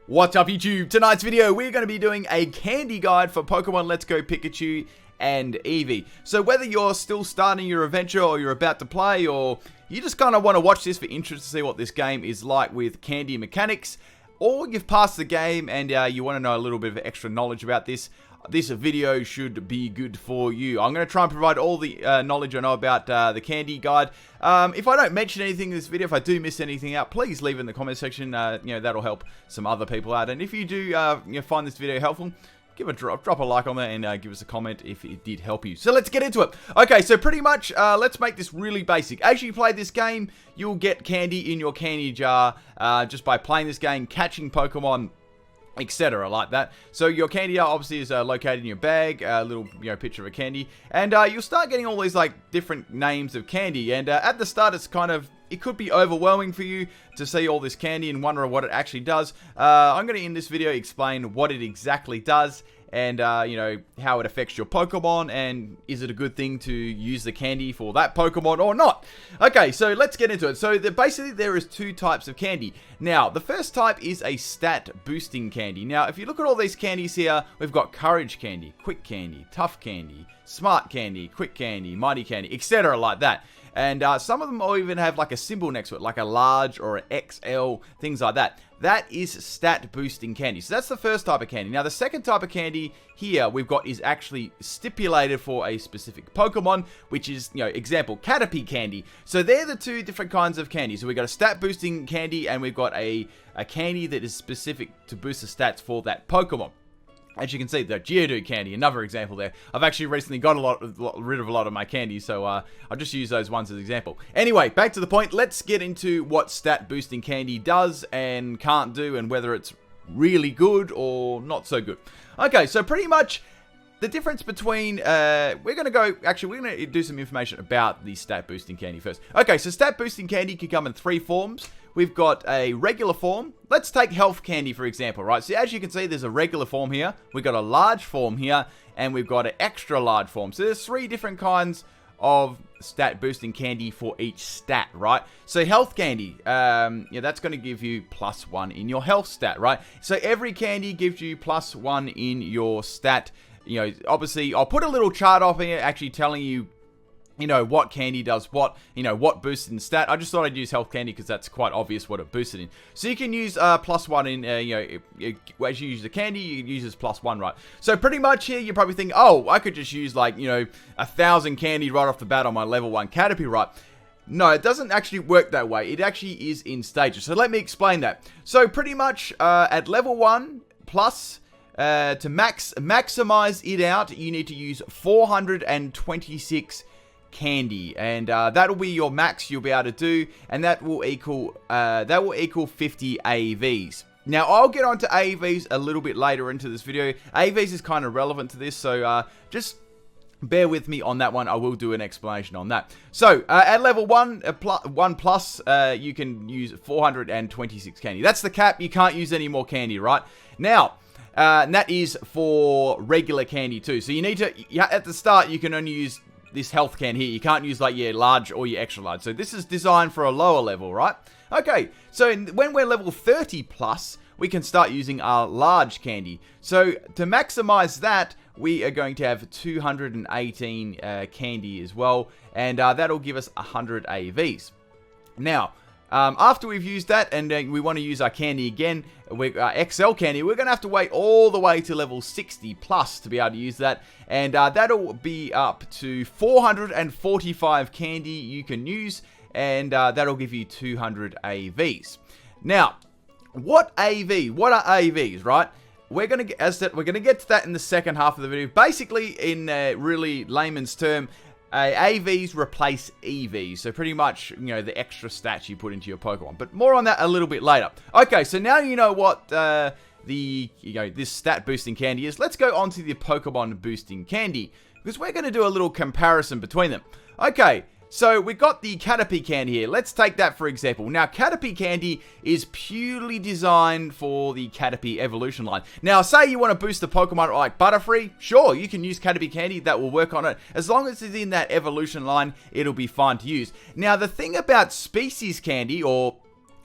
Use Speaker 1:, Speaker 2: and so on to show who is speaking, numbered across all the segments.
Speaker 1: What's up YouTube? Tonight's video we're going to be doing a candy guide for Pokemon Let's Go Pikachu and Eevee. So whether you're still starting your adventure or you're about to play or you just kind of want to watch this for interest to see what this game is like with candy mechanics, or you've passed the game and you want to know a little bit of extra knowledge about this, this video should be good for you. I'm going to try and provide all the knowledge I know about the candy guide. If I don't mention anything in this video, if I do miss anything out, please leave it in the comment section. That'll help some other people out. And if you do find this video helpful, give a drop a like on that and give us a comment if it did help you. So let's get into it. Okay, so pretty much let's make this really basic. As you play this game, you'll get candy in your candy jar just by playing this game, catching Pokemon, etc. like that. So your candy jar obviously is located in your bag, a little picture of a candy, and you'll start getting all these like different names of candy. And at the start, it could be overwhelming for you to see all this candy and wonder what it actually does. I'm going to in this video explain what it exactly does and how it affects your Pokemon, and is it a good thing to use the candy for that Pokemon or not. Okay, so let's get into it. So basically there is two types of candy. Now, the first type is a stat boosting candy. Now, if you look at all these candies here, we've got courage candy, quick candy, tough candy, smart candy, quick candy, mighty candy, etc. like that. And some of them will even have like a symbol next to it, like a large or an XL, things like that. That is stat boosting candy. So that's the first type of candy. Now the second type of candy here we've got is actually stipulated for a specific Pokemon, which is, example, Caterpie candy. So they're the two different kinds of candy. So we've got a stat boosting candy and we've got a candy that is specific to boost the stats for that Pokemon. As you can see, the Geodude candy, another example there. I've actually recently got rid of a lot of my candy, so I'll just use those ones as an example. Anyway, back to the point. Let's get into what stat boosting candy does and can't do, and whether it's really good or not so good. Okay, so pretty much the difference between, we're going to do some information about the stat boosting candy first. Okay, so stat boosting candy can come in three forms. We've got a regular form. Let's take health candy, for example, right? So as you can see, there's a regular form here. We've got a large form here, and we've got an extra large form. So there's three different kinds of stat boosting candy for each stat, right? So health candy, that's going to give you +1 in your health stat, right? So every candy gives you +1 in your stat. Obviously, I'll put a little chart up here actually telling you, what candy does what, what boosted in stat. I just thought I'd use health candy because that's quite obvious what it boosted in. So you can use +1 in, as you use the candy, you can use this +1, right? So pretty much here, you probably think, oh, I could just use like, 1,000 candy right off the bat on my level 1 Caterpie, right? No, it doesn't actually work that way. It actually is in stages. So let me explain that. So pretty much at level 1 plus, to maximize it out, you need to use 426 candy, and that'll be your max you'll be able to do, and that will equal 50 AVs. Now I'll get onto AVs a little bit later into this video. AVs is kind of relevant to this, so just bear with me on that one. I will do an explanation on that. So at level 1 plus, you can use 426 candy. That's the cap. You can't use any more candy, right? Now and that is for regular candy too. So you need to, at the start, you can only use this health can here. You can't use like your large or your extra large. So this is designed for a lower level, right? Okay, so when we're level 30 plus, we can start using our large candy. So to maximize that, we are going to have 218 candy as well, and that'll give us 100 AVs. Now, after we've used that and we want to use our candy again, XL candy, we're going to have to wait all the way to level 60 plus to be able to use that. And that'll be up to 445 candy you can use, and that'll give you 200 AVs. Now, what are AVs, right? We're going to get to that in the second half of the video. Basically, in really layman's term, AVs replace EVs, so pretty much, the extra stats you put into your Pokemon. But more on that a little bit later. Okay, so now you know what this stat boosting candy is. Let's go on to the Pokemon boosting candy, because we're going to do a little comparison between them. Okay, so we've got the Caterpie candy here. Let's take that for example. Now, Caterpie candy is purely designed for the Caterpie evolution line. Now, say you want to boost the Pokemon like Butterfree. Sure, you can use Caterpie candy. That will work on it. As long as it's in that evolution line, it'll be fine to use. Now, the thing about species candy, or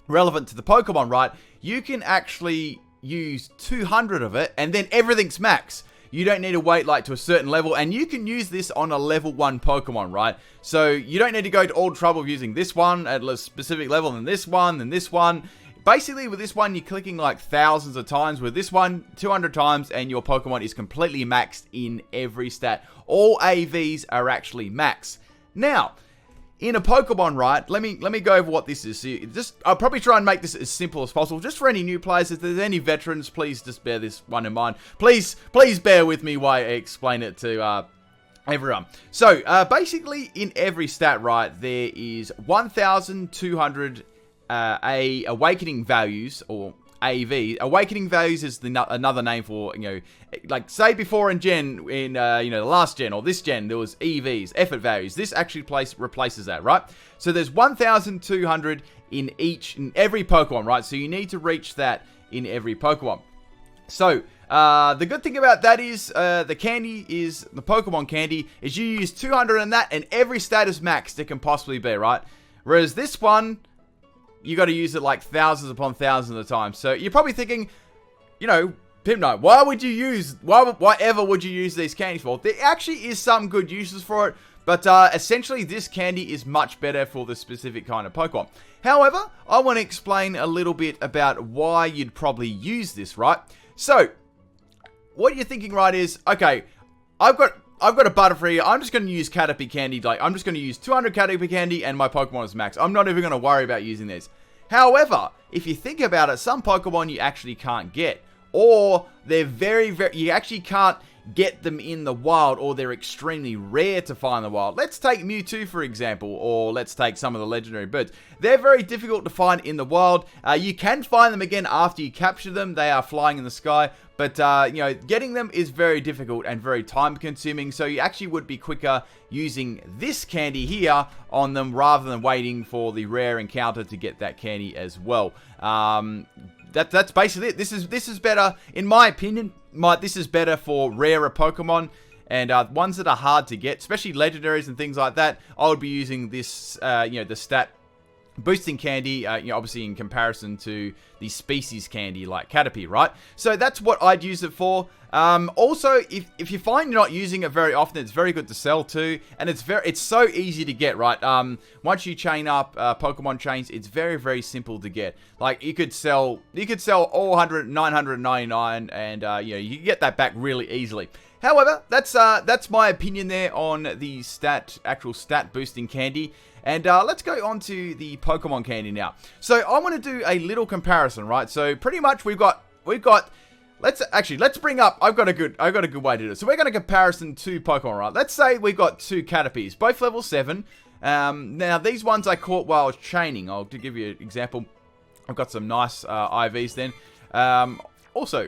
Speaker 1: relevant to the Pokemon, right? You can actually use 200 of it, and then everything's max. You don't need to wait like to a certain level, and you can use this on a level 1 Pokemon, right? So you don't need to go to all the trouble of using this one at a specific level, then this one, then this one. Basically, with this one, you're clicking like thousands of times. With this one, 200 times, and your Pokemon is completely maxed in every stat. All AVs are actually max. Now, in a Pokemon, right, let me go over what this is. So I'll probably try and make this as simple as possible. Just for any new players, if there's any veterans, please just bear this one in mind. Please bear with me while I explain it to everyone. So, basically, in every stat, right, there is 1,200 awakening values, or AV. Awakening values is another name for, like, say before in Gen, in, the last Gen, or this Gen, there was EVs, effort values. This actually replaces that, right? So there's 1,200 in every Pokemon, right? So you need to reach that in every Pokemon. So, the good thing about that is, the Pokemon candy, is you use 200 in that, and every stat is maxed it can possibly be, right? Whereas this one, you got to use it like thousands upon thousands of times. So you're probably thinking, PIMPNITE, whatever would you use these candies for? There actually is some good uses for it, but essentially this candy is much better for the specific kind of Pokemon. However, I want to explain a little bit about why you'd probably use this, right? So, what you're thinking, right, is, okay, I've got a Butterfree. I'm just going to use Caterpie candy. Like, I'm just going to use 200 Caterpie candy and my Pokemon is max. I'm not even going to worry about using this. However, if you think about it, some Pokemon you actually can't get. Or they're you actually can't get them in the wild, or they're extremely rare to find in the wild. Let's take Mewtwo, for example, or let's take some of the legendary birds. They're very difficult to find in the wild. You can find them again after you capture them. They are flying in the sky. But, getting them is very difficult and very time consuming. So you actually would be quicker using this candy here on them rather than waiting for the rare encounter to get that candy as well. That's basically it. This is better, in my opinion. This is better for rarer Pokemon and ones that are hard to get, especially legendaries and things like that. I would be using this, the stat boosting candy, obviously in comparison to the species candy like Caterpie, right? So that's what I'd use it for. Also, if you find you're not using it very often, it's very good to sell too, and it's so easy to get, right? Once you chain up Pokemon chains, it's very, very simple to get. Like, you could sell all 999, and you can get that back really easily. However, that's my opinion there on the actual stat boosting candy. And let's go on to the Pokemon candy now. So I want to do a little comparison, right? So pretty much we've got. Let's bring up. I've got a good way to do it. So we're going to comparison two Pokemon, right? Let's say we've got two Caterpies, both level 7. Now these ones I caught while I was training. I'll give you an example. I've got some nice IVs then. Also,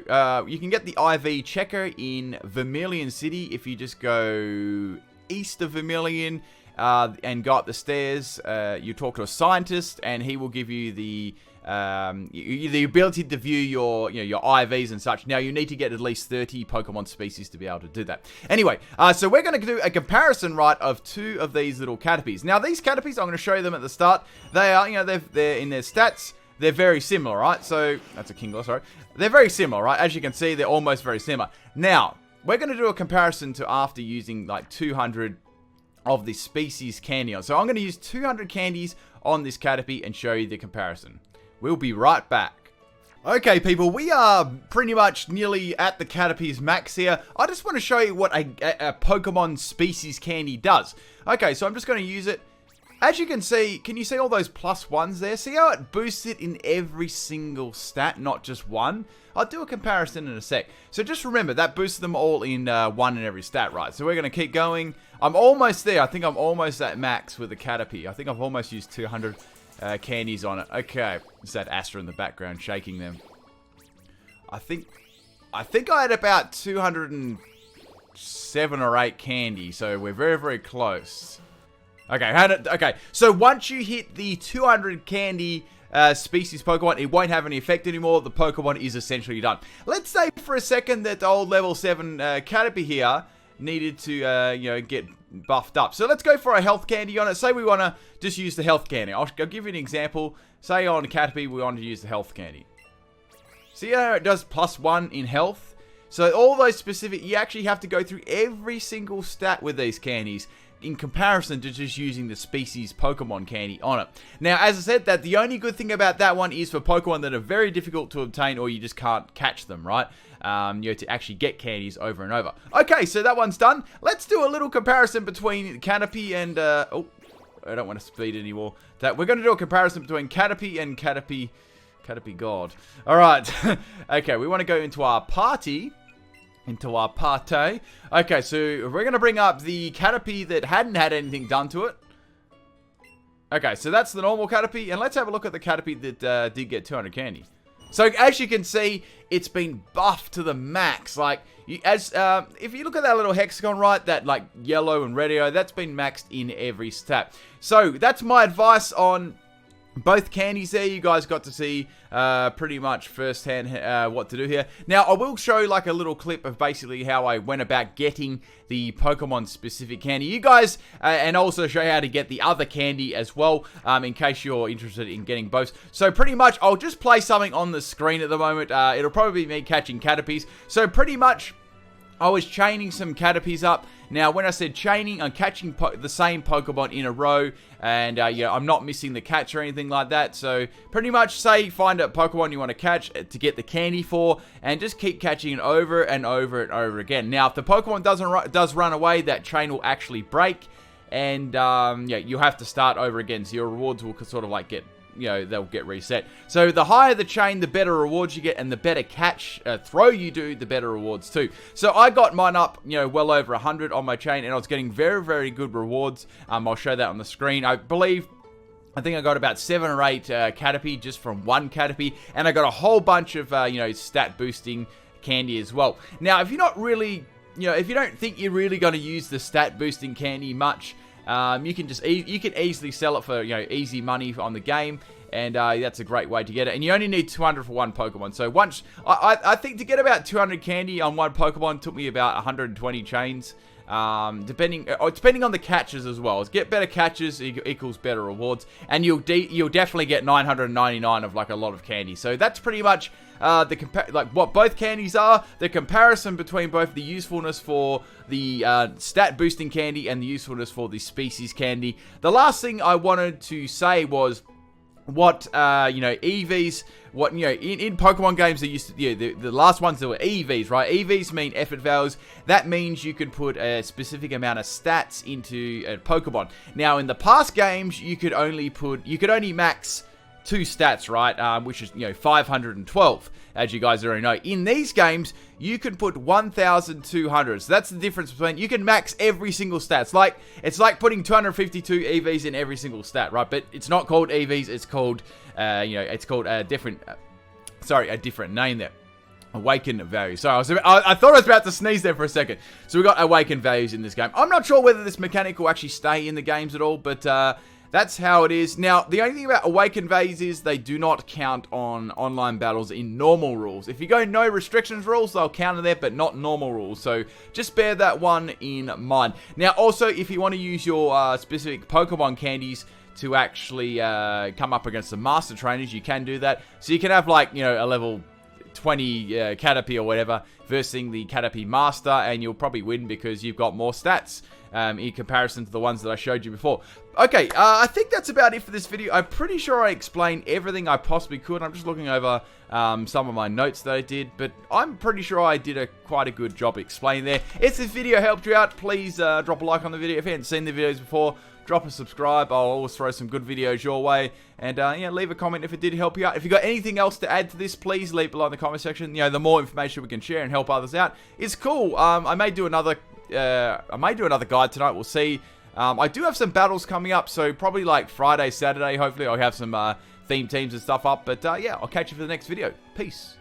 Speaker 1: you can get the IV checker in Vermilion City if you just go east of Vermilion. And go up the stairs, you talk to a scientist, and he will give you the ability to view your IVs and such. Now, you need to get at least 30 Pokemon species to be able to do that. Anyway, so we're going to do a comparison, right, of two of these little Caterpies. Now, these Caterpies, I'm going to show you them at the start. They are, they're in their stats, they're very similar, right? So, that's a Kingler, sorry. They're very similar, right? As you can see, they're almost very similar. Now, we're going to do a comparison to after using, like, 200 of the species candy on. So I'm going to use 200 candies on this Caterpie and show you the comparison. We'll be right back. Okay, people, we are pretty much nearly at the Caterpie's max here. I just want to show you what a Pokemon species candy does. Okay, so I'm just going to use it. As you can you see all those +1s there? See how it boosts it in every single stat, not just one? I'll do a comparison in a sec. So just remember, that boosts them all in one in every stat, right? So we're going to keep going. I'm almost there. I think I'm almost at max with the Caterpie. I think I've almost used 200 candies on it. Okay, it's that Astra in the background shaking them. I think I had about 207 or 8 candy, so we're very, very close. Okay, so once you hit the 200 candy species Pokemon, it won't have any effect anymore. The Pokemon is essentially done. Let's say for a second that the old level 7 Caterpie here needed to, get buffed up. So let's go for a health candy on it. Say we want to just use the health candy. I'll give you an example. Say on Caterpie we want to use the health candy. See how it does +1 in health? So all those specific, you actually have to go through every single stat with these candies in comparison to just using the species Pokemon candy on it. Now, as I said, that the only good thing about that one is for Pokemon that are very difficult to obtain or you just can't catch them, right? You have to actually get candies over and over. Okay, so that one's done. Let's do a little comparison between Caterpie and, oh, I don't want to speed anymore. That we're going to do a comparison between Caterpie and Caterpie God. All right. Okay, we want to go into our party. Okay, so we're going to bring up the Caterpie that hadn't had anything done to it. Okay, so that's the normal Caterpie. And let's have a look at the Caterpie that did get 200 candy. So as you can see, it's been buffed to the max. Like, if you look at that little hexagon, right, that like yellow and red, that's been maxed in every stat. So that's my advice on both candies there. You guys got to see pretty much firsthand what to do here. Now, I will show like a little clip of basically how I went about getting the Pokemon specific candy. You guys, and also show you how to get the other candy as well, in case you're interested in getting both. So pretty much, I'll just play something on the screen at the moment. It'll probably be me catching Caterpies. So pretty much, I was chaining some Caterpies up. Now, when I said chaining, I'm catching the same Pokemon in a row. And, yeah, I'm not missing the catch or anything like that. So, pretty much, say, find a Pokemon you want to catch to get the candy for. And just keep catching it over and over and over again. Now, if the Pokemon does run away, that chain will actually break. And, yeah, you'll have to start over again. So, your rewards will sort of, like, get... they'll get reset. So the higher the chain, the better rewards you get, and the better catch throw you do, the better rewards too. So I got mine up, well over 100 on my chain, and I was getting very, very good rewards. I'll show that on the screen. I think I got about 7 or 8 Caterpie just from one Caterpie, and I got a whole bunch of, stat boosting candy as well. Now, if you're not really, if you don't think you're really going to use the stat boosting candy much, you can easily sell it for easy money on the game, and that's a great way to get it. And you only need 200 for one Pokemon. So once I think to get about 200 candy on one Pokemon took me about 120 chains, depending on the catches as well. Get better catches equals better rewards, and you'll definitely get 999 of like a lot of candy. So that's pretty much what both candies are. The comparison between both the usefulness for the stat boosting candy and the usefulness for the species candy. The last thing I wanted to say was what EVs, in Pokemon games they used to, the last ones that were EVs, right? EVs mean effort values. That means you can put a specific amount of stats into a Pokemon. Now in the past games you could only max 2 stats, right? Which is 512, as you guys already know. In these games, you can put 1,200. So that's the difference between, you can max every single stat. It's like putting 252 EVs in every single stat, right? But it's not called EVs. It's called, it's called a different name there. Awakened values. So I thought I was about to sneeze there for a second. So we got awakened values in this game. I'm not sure whether this mechanic will actually stay in the games at all, but that's how it is. Now, the only thing about awakened values is they do not count on online battles in normal rules. If you go no restrictions rules, they'll count in there, but not normal rules. So just bear that one in mind. Now, also, if you want to use your specific Pokemon candies to actually come up against the Master Trainers, you can do that. So you can have like, a level 20 Caterpie or whatever versing the Caterpie Master, and you'll probably win because you've got more stats in comparison to the ones that I showed you before. Okay, I think that's about it for this video. I'm pretty sure I explained everything I possibly could. I'm just looking over some of my notes that I did, but I'm pretty sure I did quite a good job explaining there. If this video helped you out, please drop a like on the video. If you haven't seen the videos before, drop a subscribe. I'll always throw some good videos your way. And, leave a comment if it did help you out. If you got anything else to add to this, please leave below in the comment section. The more information we can share and help others out is cool. I may do another guide tonight. We'll see. I do have some battles coming up, so probably like Friday, Saturday. Hopefully I'll have some theme teams and stuff up. But, yeah, I'll catch you for the next video. Peace.